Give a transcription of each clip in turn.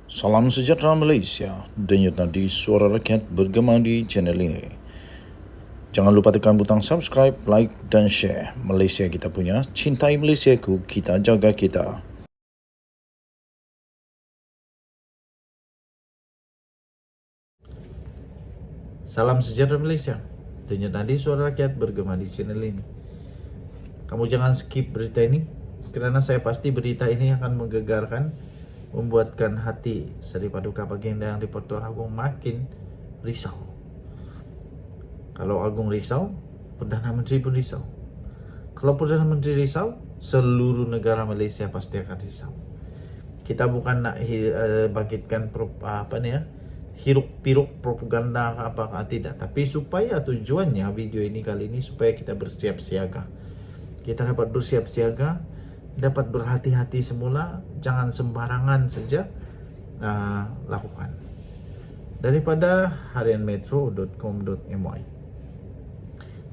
Salam sejahtera Malaysia, denyut nadi suara rakyat bergema di channel ini. Jangan lupa tekan butang subscribe, like dan share. Malaysia kita punya, cintai Malaysiaku, kita jaga kita. Salam sejahtera Malaysia, denyut nadi suara rakyat bergema di channel ini. Kamu jangan skip berita ini, karena saya pasti berita ini akan menggegarkan, membuatkan hati Seri Paduka Baginda yang di-Pertuan Agong makin risau. Kalau Agung risau, Perdana Menteri pun risau. Kalau Perdana Menteri risau, seluruh negara Malaysia pasti akan risau. Kita bukan nak bangkitkan hiruk-piruk propaganda apa tidak, tapi supaya tujuannya video ini kali ini supaya kita bersiap siaga. Kita dapat bersiap siaga, dapat berhati-hati semula, jangan sembarangan saja lakukan. Daripada harianmetro.com.my,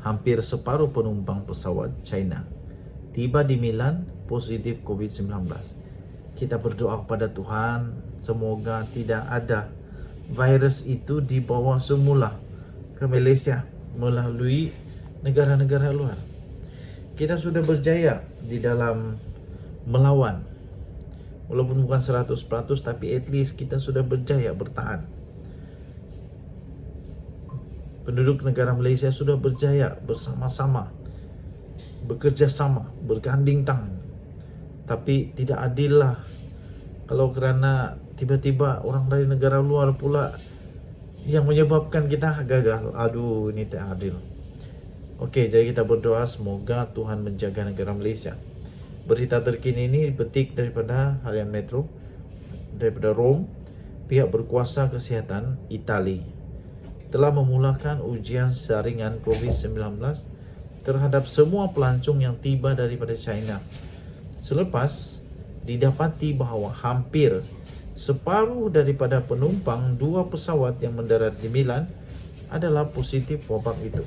hampir separuh penumpang pesawat China tiba di Milan positif COVID-19. Kita berdoa kepada Tuhan, semoga tidak ada virus itu dibawa semula ke Malaysia melalui negara-negara luar. Kita sudah berjaya di dalam melawan, walaupun bukan 100%, tapi at least kita sudah berjaya bertahan. Penduduk negara Malaysia sudah berjaya bersama-sama, bekerja sama, berganding tangan. Tapi tidak adil lah kalau kerana tiba-tiba orang dari negara luar pula yang menyebabkan kita gagal. Aduh, ini tak adil. Okey, jadi kita berdoa semoga Tuhan menjaga negara Malaysia. Berita terkini ini dipetik daripada Harian Metro, daripada Rome. Pihak berkuasa kesihatan Itali telah memulakan ujian saringan COVID-19 terhadap semua pelancong yang tiba daripada China, selepas didapati bahawa hampir separuh daripada penumpang dua pesawat yang mendarat di Milan adalah positif wabak itu.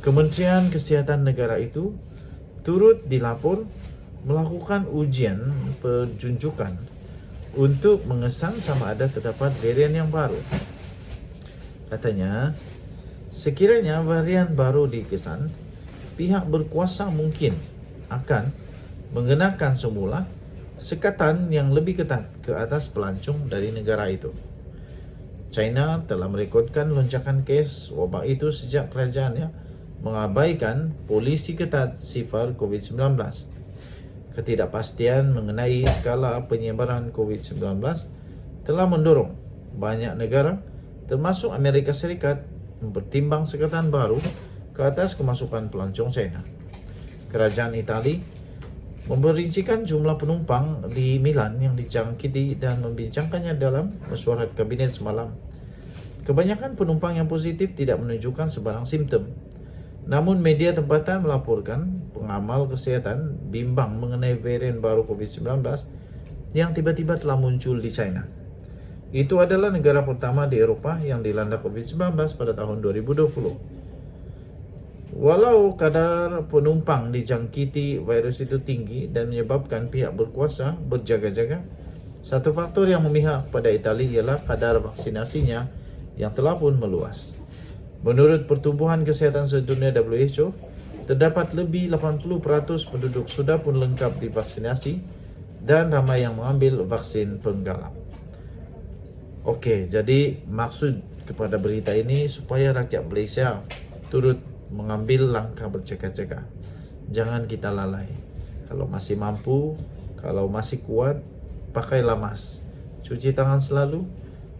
Kementerian Kesihatan negara itu turut dilapor melakukan ujian penjunjukan untuk mengesan sama ada terdapat varian yang baru. Katanya, sekiranya varian baru dikesan, pihak berkuasa mungkin akan mengenakan semula sekatan yang lebih ketat ke atas pelancong dari negara itu. China telah merekodkan lonjakan kes wabak itu sejak kerajaannya mengabaikan polisi ketat sifar COVID-19. Ketidakpastian mengenai skala penyebaran COVID-19 telah mendorong banyak negara, termasuk Amerika Serikat, mempertimbang sekatan baru ke atas kemasukan pelancong China. Kerajaan Itali memberincikan jumlah penumpang di Milan yang dijangkiti dan membincangkannya dalam mesyuarat kabinet semalam. Kebanyakan penumpang yang positif tidak menunjukkan sebarang simptom. Namun media tempatan melaporkan pengamal kesihatan bimbang mengenai varian baru COVID-19 yang tiba-tiba telah muncul di China. Itu adalah negara pertama di Eropah yang dilanda COVID-19 pada tahun 2020. Walau kadar penumpang dijangkiti virus itu tinggi dan menyebabkan pihak berkuasa berjaga-jaga, satu faktor yang memihak pada Itali ialah kadar vaksinasinya yang telah pun meluas. Menurut Pertubuhan Kesihatan Sedunia WHO, terdapat lebih 80% penduduk sudah pun lengkap divaksinasi dan ramai yang mengambil vaksin penggalak. Okey, jadi maksud kepada berita ini supaya rakyat Malaysia turut mengambil langkah berjaga-jaga. Jangan kita lalai. Kalau masih mampu, kalau masih kuat, pakailah mask. Cuci tangan selalu.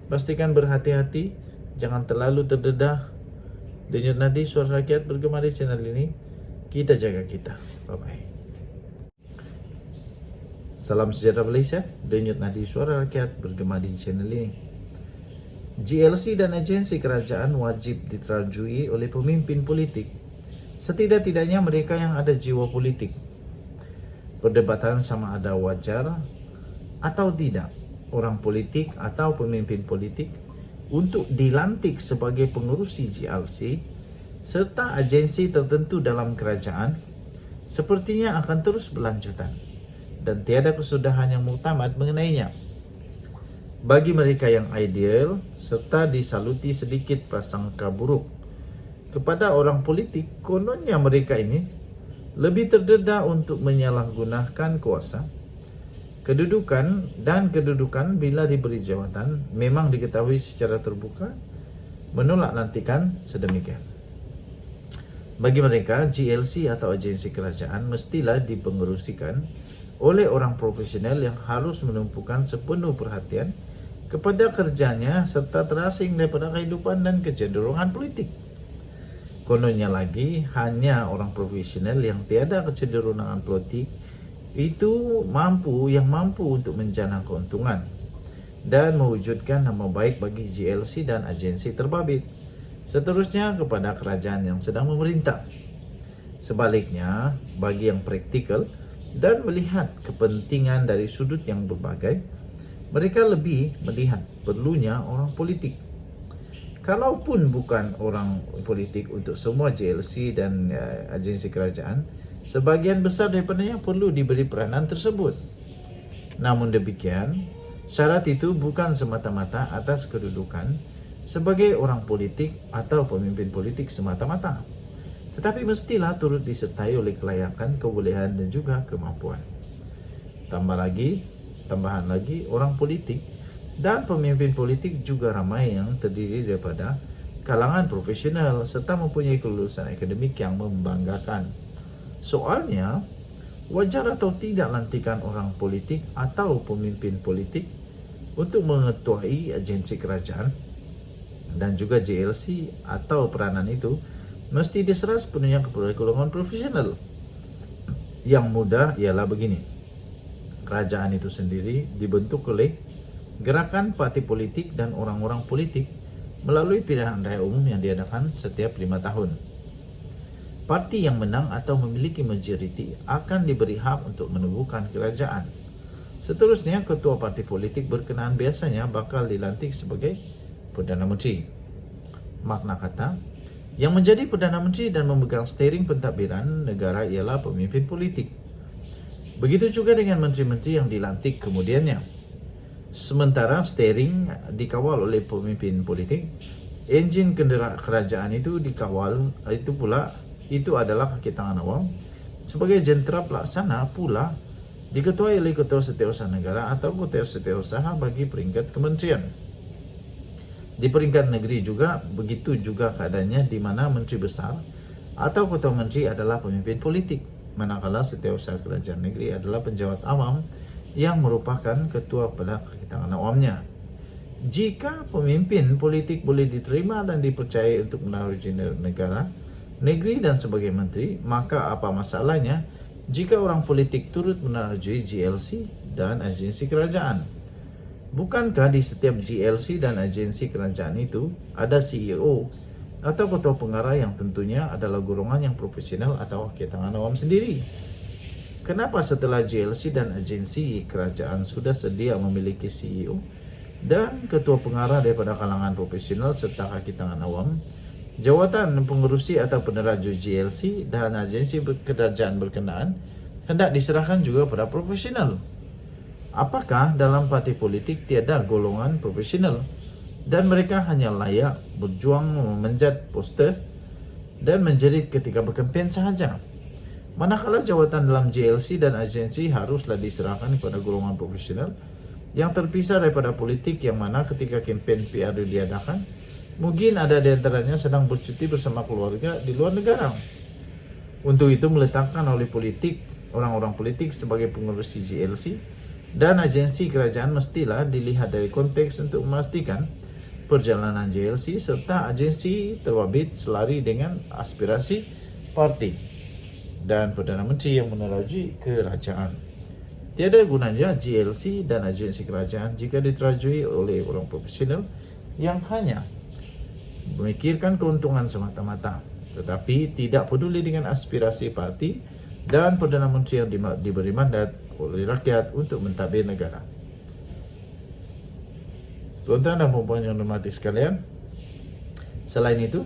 Pastikan berhati-hati, jangan terlalu terdedah. Denyut nadi suara rakyat bergema di channel ini. Kita jaga kita. Bye-bye. Salam sejahtera Malaysia. Denyut nadi suara rakyat bergema di channel ini. GLC dan agensi kerajaan wajib diterajui oleh pemimpin politik. Setidak-tidaknya mereka yang ada jiwa politik. Perdebatan sama ada wajar atau tidak orang politik atau pemimpin politik untuk dilantik sebagai pengerusi GLC serta agensi tertentu dalam kerajaan sepertinya akan terus berlanjutan dan tiada kesudahan yang muktamad mengenainya. bagi mereka yang ideal serta disaluti sedikit prasangka buruk kepada orang politik. Kononnya mereka ini lebih terdedah untuk menyalahgunakan kuasa, kedudukan bila diberi jawatan memang diketahui secara terbuka menolak lantikan sedemikian. Bagi mereka, GLC atau agensi kerajaan mestilah dipengerusikan oleh orang profesional yang harus menumpukan sepenuh perhatian kepada kerjanya serta terasing daripada kehidupan dan kecenderungan politik. Kononnya lagi, hanya orang profesional yang tiada kecenderungan politik itu yang mampu untuk menjana keuntungan dan mewujudkan nama baik bagi GLC dan agensi terbabit. Seterusnya kepada kerajaan yang sedang memerintah. Sebaliknya, bagi yang praktikal dan melihat kepentingan dari sudut yang berbagai, mereka lebih melihat perlunya orang politik. Kalaupun bukan orang politik untuk semua GLC dan agensi kerajaan, sebahagian besar daripadanya perlu diberi peranan tersebut. Namun demikian, syarat itu bukan semata-mata atas kedudukan sebagai orang politik atau pemimpin politik semata-mata, tetapi mestilah turut disertai oleh kelayakan, kebolehan dan juga kemampuan. Tambahan lagi, orang politik dan pemimpin politik juga ramai yang terdiri daripada kalangan profesional serta mempunyai kelulusan akademik yang membanggakan. Soalnya, wajar atau tidak lantikan orang politik atau pemimpin politik untuk mengetuai agensi kerajaan dan juga GLC atau peranan itu mesti diserah sepenuhnya kepada golongan profesional. Yang mudah ialah begini. Kerajaan itu sendiri dibentuk oleh gerakan parti politik dan orang-orang politik melalui pilihan raya umum yang diadakan setiap 5 tahun. Parti yang menang atau memiliki majoriti akan diberi hak untuk menubuhkan kerajaan. Seterusnya, ketua parti politik berkenaan biasanya bakal dilantik sebagai Perdana Menteri. Makna kata, yang menjadi Perdana Menteri dan memegang steering pentadbiran negara ialah pemimpin politik. Begitu juga dengan menteri-menteri yang dilantik kemudiannya. Sementara steering dikawal oleh pemimpin politik, enjin kerajaan itu dikawal, itu adalah kaki tangan awam. Sebagai jentera pelaksana pula diketuai oleh ketua setiausaha negara atau ketua setiausaha bagi peringkat kementerian. Di peringkat negeri juga begitu juga keadaannya, di mana menteri besar atau ketua menteri adalah pemimpin politik, manakala setiausaha kerajaan negeri adalah penjawat awam yang merupakan ketua pada kaki tangan awamnya. Jika pemimpin politik boleh diterima dan dipercayai untuk menaruhi negara, negeri dan sebagai menteri, maka apa masalahnya jika orang politik turut menaruhi GLC dan agensi kerajaan? Bukankah di setiap GLC dan agensi kerajaan itu ada CEO atau ketua pengarah yang tentunya adalah golongan yang profesional atau kaki tangan awam sendiri? Kenapa setelah GLC dan agensi kerajaan sudah sedia memiliki CEO dan ketua pengarah daripada kalangan profesional serta kaki tangan awam, jawatan pengerusi atau peneraju GLC dan agensi kerajaan berkenaan hendak diserahkan juga pada profesional? Apakah dalam parti politik tiada golongan profesional dan mereka hanya layak berjuang memanjat poster dan menjerit ketika berkempen sahaja? Manakala jawatan dalam GLC dan agensi haruslah diserahkan kepada golongan profesional yang terpisah daripada politik, yang mana ketika kempen PR diadakan, mungkin ada di antaranya sedang bercuti bersama keluarga di luar negara. Untuk itu meletakkan oleh orang-orang politik sebagai pengurusi GLC dan agensi kerajaan mestilah dilihat dari konteks untuk memastikan perjalanan GLC serta agensi terbabit selari dengan aspirasi parti dan Perdana Menteri yang menerajui kerajaan. Tiada gunanya GLC dan agensi kerajaan jika diterajui oleh orang profesional yang hanya memikirkan keuntungan semata-mata, tetapi tidak peduli dengan aspirasi parti dan Perdana Menteri yang diberi mandat oleh rakyat untuk mentadbir negara. Tuan-tuan dan puan-puan yang hormati sekalian, selain itu,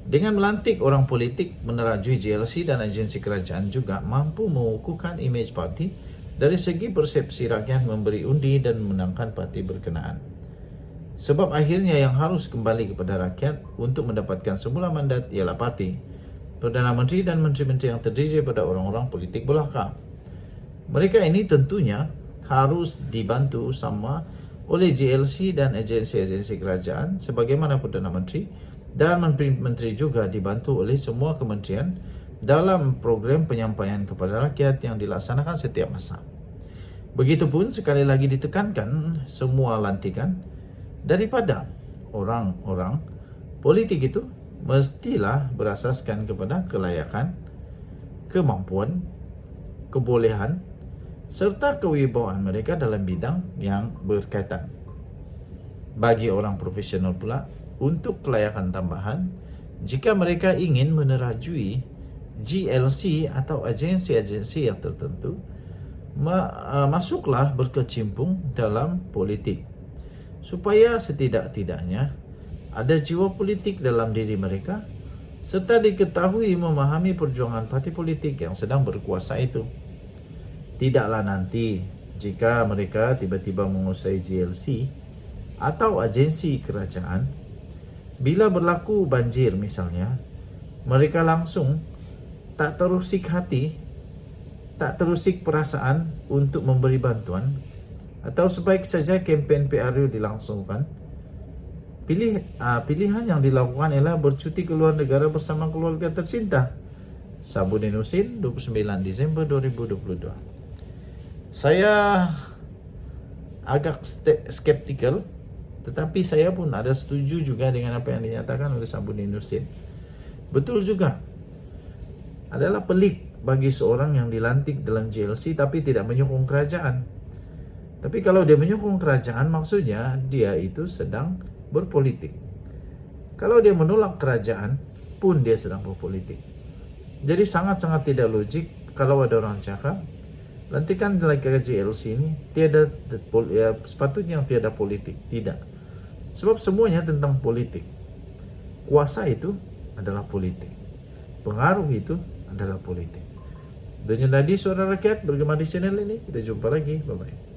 dengan melantik orang politik menerajui GLC dan agensi kerajaan juga mampu mengukuhkan imej parti dari segi persepsi rakyat memberi undi dan memenangkan parti berkenaan. Sebab akhirnya yang harus kembali kepada rakyat untuk mendapatkan semula mandat ialah parti, Perdana Menteri dan menteri-menteri yang terdiri pada orang-orang politik belaka. Mereka ini tentunya harus dibantu sama oleh JLC dan agensi-agensi kerajaan sebagaimana Perdana Menteri dan menteri-menteri juga dibantu oleh semua kementerian dalam program penyampaian kepada rakyat yang dilaksanakan setiap masa. Begitupun sekali lagi ditekankan semua lantikan daripada orang-orang politik itu mestilah berasaskan kepada kelayakan, kemampuan, kebolehan serta kewibawaan mereka dalam bidang yang berkaitan. Bagi orang profesional pula, untuk kelayakan tambahan, jika mereka ingin menerajui GLC atau agensi-agensi yang tertentu, masuklah berkecimpung dalam politik, supaya setidak-tidaknya ada jiwa politik dalam diri mereka, serta diketahui memahami perjuangan parti politik yang sedang berkuasa itu. Tidaklah nanti jika mereka tiba-tiba menguasai GLC atau agensi kerajaan, bila berlaku banjir misalnya, mereka langsung tak terusik hati, tak terusik perasaan untuk memberi bantuan, atau sebaik saja kempen PRU dilangsungkan. Pilihan yang dilakukan ialah bercuti ke luar negara bersama keluarga tercinta. Sabudin Husin, 29 Desember 2022. Saya agak skeptikal, tetapi saya pun ada setuju juga dengan apa yang dinyatakan oleh Sabudin Husin. Betul juga, adalah pelik bagi seorang yang dilantik dalam JLC tapi tidak menyokong kerajaan. Tapi kalau dia menyokong kerajaan, maksudnya dia itu sedang berpolitik. Kalau dia menolak kerajaan pun dia sedang berpolitik. Jadi sangat-sangat tidak logik kalau ada orang cakap lantikan dalam JLC ini sepatutnya tiada politik. Tidak. Sebab semuanya tentang politik. Kuasa itu adalah politik. Pengaruh itu adalah politik. Dengan tadi Suara Rakyat bergema di channel ini. Kita jumpa lagi. Bye-bye.